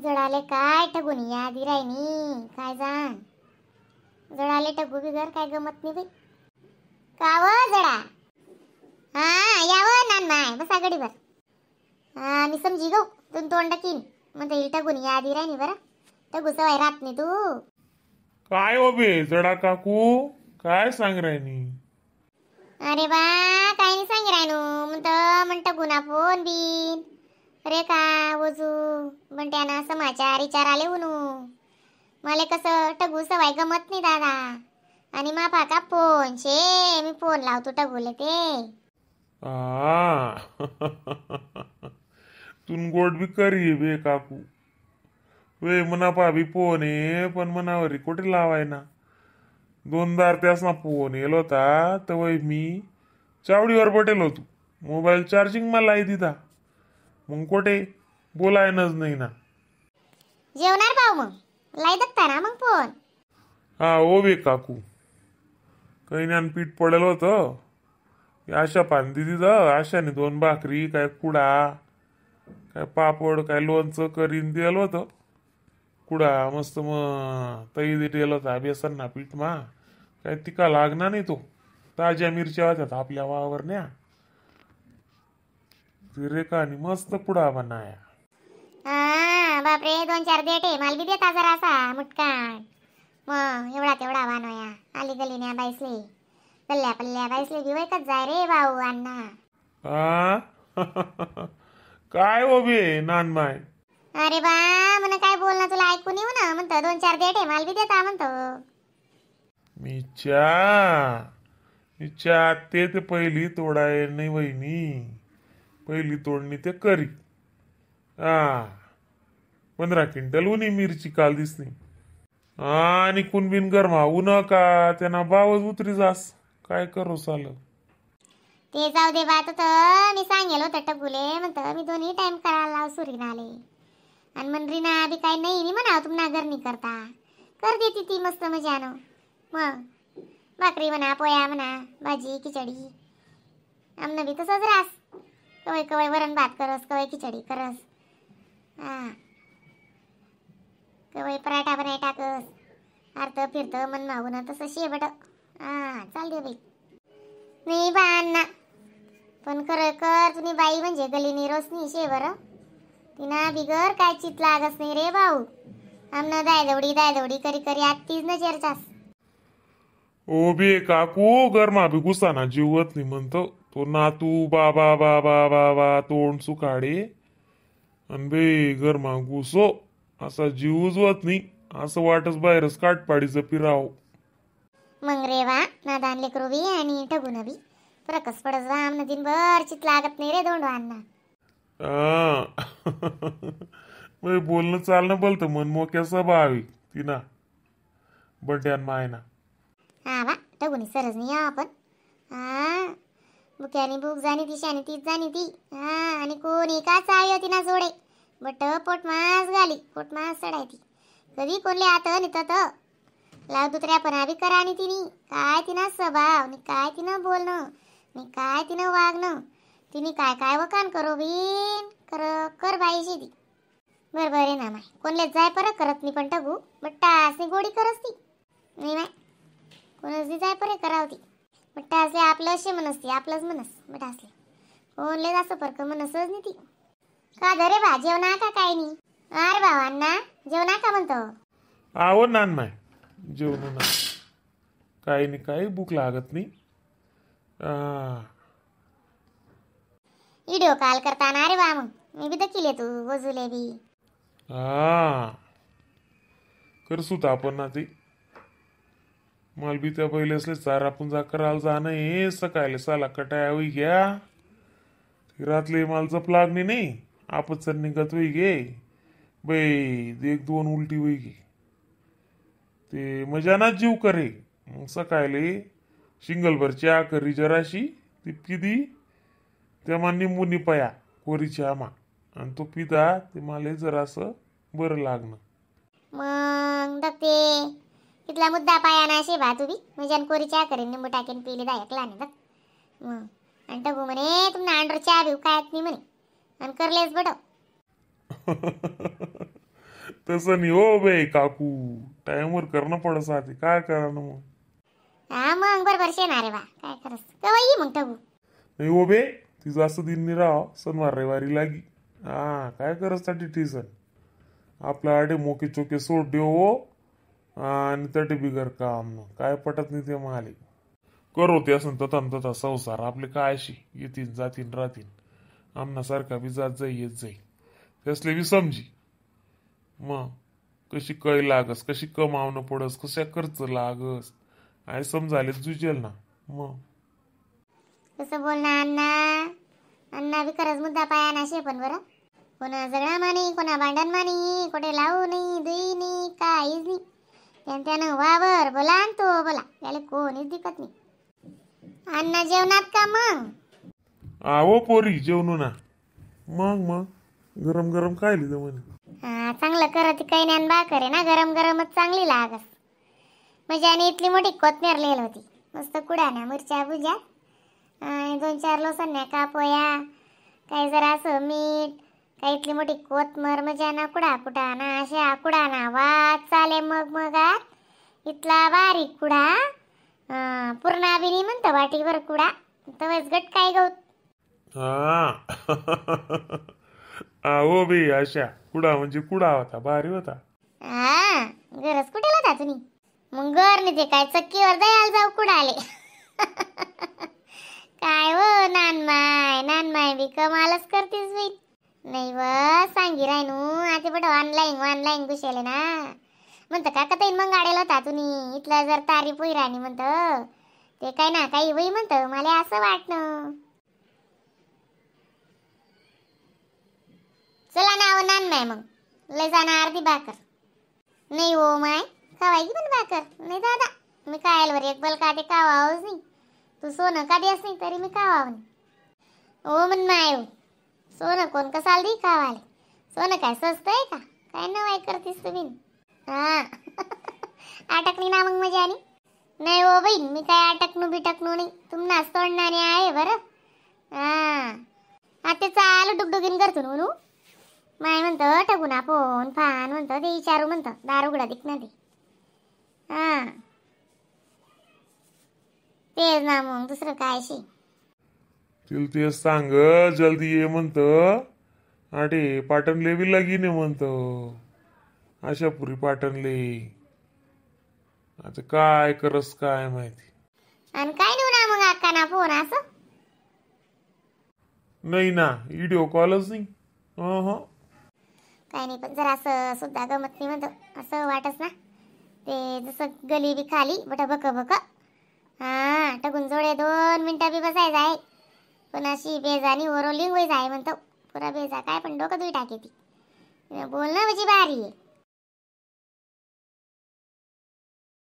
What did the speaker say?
जळाले काय टगून याद राहिनी काय जाण जळाले टगू बिगर काय गमत नाही बाई काव जळा हा याव नान माय बसा गडीवर हा मी समजी गो तू तोंड कीन म्हणते येईल टगून याद राहिनी बरं टगू सवाय राहत नाही तू काय हो बे जडा काकू काय सांग राहिनी अरे बा काय नाही सांग राहिनो म्हणत गुन्हा फोन बिन रे का वजू म्हणत्याना समाचार विचार आले उनू मला कसं टगू सवाय गमत नाही दादा आणि मापा का फोन शे मी फोन लावतो टगूले ते आ तुन गोड भी करी बे काकू वे मना पाभी फोन आहे पण मनावरी कुठे लावाय ना दोनदार त्यास ना फोन येलो होता तर वय मी चावडीवर बटेल होतो मोबाईल चार्जिंग मला लाई दिदा मग कुठे बोलायनच नाही ना जेवणार भाऊ मग लाई दत्ता ना मग फोन हा ओ बे काकू काही ज्ञान पीठ पडेल होतं आशा पांदी दिलं आशाने 2 भाकरी काय कुडा काय पापड काय लोणचं करीन दिलं होतं कुडा मस्त मग तई दिलं होता बेसन ना पीठ मा काय तिका लागणार नाही तो ताज्या मिरच्या होत्या आपल्या वावरण्या रेखानी मस्त कुडा बनाया हा बापरे 2-4 देटे माल बी देता जरा असा मुटकान मग एवढा तेवढा वानोया आली गलीने बाईसले पल्ल्या पल्ल्या बाईसले बी वैकत जाय रे भाऊ अण्णा आ काय हो बे नानमाय अरे बा म्हण काय बोलणं तुला ऐकून येऊ ना म्हणतो 2-4 देटे माल बी देता म्हणतो मिच्या ते पहिली तोडाय नाही वहिनी पहिली तोडणी ते करी 15 क्विंटल उनी मिरची काल दिसली आणि कुणबिन गरमा ऊन का त्यांना बावच उतरी जास काय करू साल ते जाऊ दे बात तर मी सांगेल होतं टगुले म्हणतं मी 2 टाइम करायला लाव सुरीन आले आणि म्हणरी ना बी काय नाही म्हणाव तुम्हाला घरनी करता कर देती ती मस्त मजानं मग भाकरी म्हणा पोया म्हणा भाजी खिचडी आमनं बी तसंच रास कवय कवय वरण भात करस कवय खिचडी करस हा कवय पराठा बनाय टाकस अर्थ फिरत मन मागून तसं शेबट हा चाल दे बाई नाही बा अण्णा पण खरं तुम्ही बाई म्हणजे गलीनी रोसनी शे बरं तिना बिगर काय चित लागस नाही रे भाऊ आमनं दायदवडी करी करी आत्तीच न चर्चास ओ बे काकू गरमा बी गुस्साना जीवत नाही म्हणतो तो नातू बाबा बाबा बाबा तोंड सुकाडे अन बे गरमा गुसो असा जीवच होत नाही असं वाटच बाहेरच काटपाडीचं पिराव मग रे वा नादान लेकरू बी आणि टगून बी प्रकस पडस वा आमनं दिनभर चित लागत नाही रे दोंडवांना बोलणं चालणं बोलतं मन मोक्या स्वभावी तिना बड्यान मायना हा वा टगुनी सरच नाही या आपण हा बुक्यानी बुक जाणी ती शानी तीच जाणी ती हा आणि कोणी का चाळी होती ना जोडे बट पोटमास घाली पोटमास चढाय ती कधी कोणले आता नितात लाव दुसऱ्या पणा बी करा आणि तिने काय तिना स्वभाव नि काय तिनं बोलणं नि काय तिनं वागणं तिने काय काय वकान करो बीन कर बाईशी ती बरोबर आहे ना माय कोणले जाय पर करत नाही पण टगू बट्टासनी गोडी करस ती नाही माय कोणच जाय परे करावती बट्टासले आपलं असे मनसती आपलंच मनस बटासले कोणले जास्त फरक मनसच नाही ती का धरे बा जेवणा का काय नाही अरे भावांना जेवणा का म्हणतो आहो नानमाय जेवण ना काही नाही काही भूक लागत नाही व्हिडिओ कॉल करताना रे बा मग मी बी दखील तू वजूले बी करसूत आपण ना ते मला बी त्या पहिले असले चार आपण जा करायला जाणं हे सकाळले साला कटाया होई घ्या रातले माल जप लागणे नाही आपच निघत होई गे बाई 1-2 उलटी होई गे ते मजानाच जीव करे मग सकाळले शिंगलभर चहा करी जराशी तितकी दी त्या मा निंबू पया कोरीच्या आमा आणि तो पिता ते मला जरासं बरं लागणं मग दक्ते कितला मुद्दा पाया ना शे बा तुम्ही म्हणजे कोरी चहा करीन निंबू टाकेन पिली दा एकला नाही मग आणि टगू म्हणे तुम्हाला अंडर चहा बिव काय नाही म्हणे आणि करलेस बड तसं नाही हो बे काकू, टाइमवर करणं पडस आधी, काय करा ना मग. हा मग बरोबर शेणार रे बा, काय करस कवा ये मग टगू. नाही हो बे, ती जास्त दिन नाही राह, शनिवार रविवारी लागी. हा काय करस साठी टीसन आपल्या आडे मोके चोके सोड देव हो, आणि तटे बिगर काम काय पटत नाही ते माले. करो ते असं तथा संसार आपले कायशी येतील जातील राहतील. आमनासारखा बी जात जाई येत जाई, त्यासले बी समजी. मग कशी कै लागस, कशी कमावणं पडस, कशा खर्च लागस, आय समजाले जुजेल ना. मग कसं बोलणार अण्णा, अण्णा बी खरंच मुद्दा पाया नाशे पण बरं. कोणा जगणा मानी, कोणा भांडण मानी, कुठे लावू नाही दुई नाही काहीच नाही. त्यानं वावर बोला आणि तो बोला, त्याला कोणीच दिकत नाही. अण्णा जेवणात का मग? आवो पोरी जेवणू ना. मग गरम गरम काय लिहिलं म्हणे. हा चांगलं करत काही ज्ञान भाकर आहे ना, गरम गरमच चांगली लागस. म्हणजे आणि इथली मोठी कोथमीर लिहिली होती, मस्त कुडाना मिरच्या भुज्या आणि 2-4 लसण्या कापोया, काही जरा असं मीठ, काही इथली मोठी कोथमीर म्हणजे ना कुडा कुटाना अशा कुडाना वाच चाले. मग इथला बारीक कुडा पूर्णा बिनी म्हणतं वाटीवर कुडा, तवच गट काय गवत. हा आवो बे, अशा कुडा म्हणजे कुडा होता, भारी होता. हा गरज कुठे होता तुम्ही मग घर नाही ते काय चक्कीवर दयाल जाऊ कुडाले. काय हो नानमाय बी कमालच करतेस बाई. नाही व सांगी रायनू आता बट ऑनलाईन घुसेले ना म्हणतं काका ताईन मग गाड्याला होता तुम्ही इथला जर तारीफ होई राणी म्हणतं ते काय ना काही वही म्हणतं मला असं वाटणं. चला ना नानमाय मग लय जाणार अर्धी भाकर. नाही हो माय खावायची पण भाकर नाही दादा, मी कायलवर एक बल काटे कावावच नाही. तू सोनं का देस नाही तरी मी कावाव नाही. हो म्हण माय हो, सोनं कोण कसाल दी कावाले, सोनं काय स्वस्त आहे का, काय नवाय करतीस तुम्ही. हा अटकली ना मग मजा आणि. नाही हो बहीण मी काय अटकणू नाही, तुम्हाला तोडणारे आहे बरं. हा आता चालू डुगडुगीन करतो म्हणू माय म्हणतं टकून आपण फान म्हणतं ते विचारू म्हणतं दार उघडा दिक ना ते. हा तेच ना मग दुसरं काय शे. तिला ते सांग जल्दी ये म्हणत, आटे पाटणले बी लगीन म्हणत, अशा पुरी पाटणले. आता काय करस काय माहिती. आणि काय देऊ ना मग अक्का ना फोन असं. नाही ना व्हिडिओ कॉलच नाही. काय नाही पण जरा असं सुद्धा गमत नाही म्हणतं असं वाटस ना ते जसं गली बी खाली बट बक. हा टकून जोडे 2 मिनिटं बी बसायचं आहे, पण अशी बेजानी ओरोलिंग होई जाय म्हणतो पुरा बेजा काय पण डोकं दुई टाके ती बोलणं म्हणजे भारी आहे.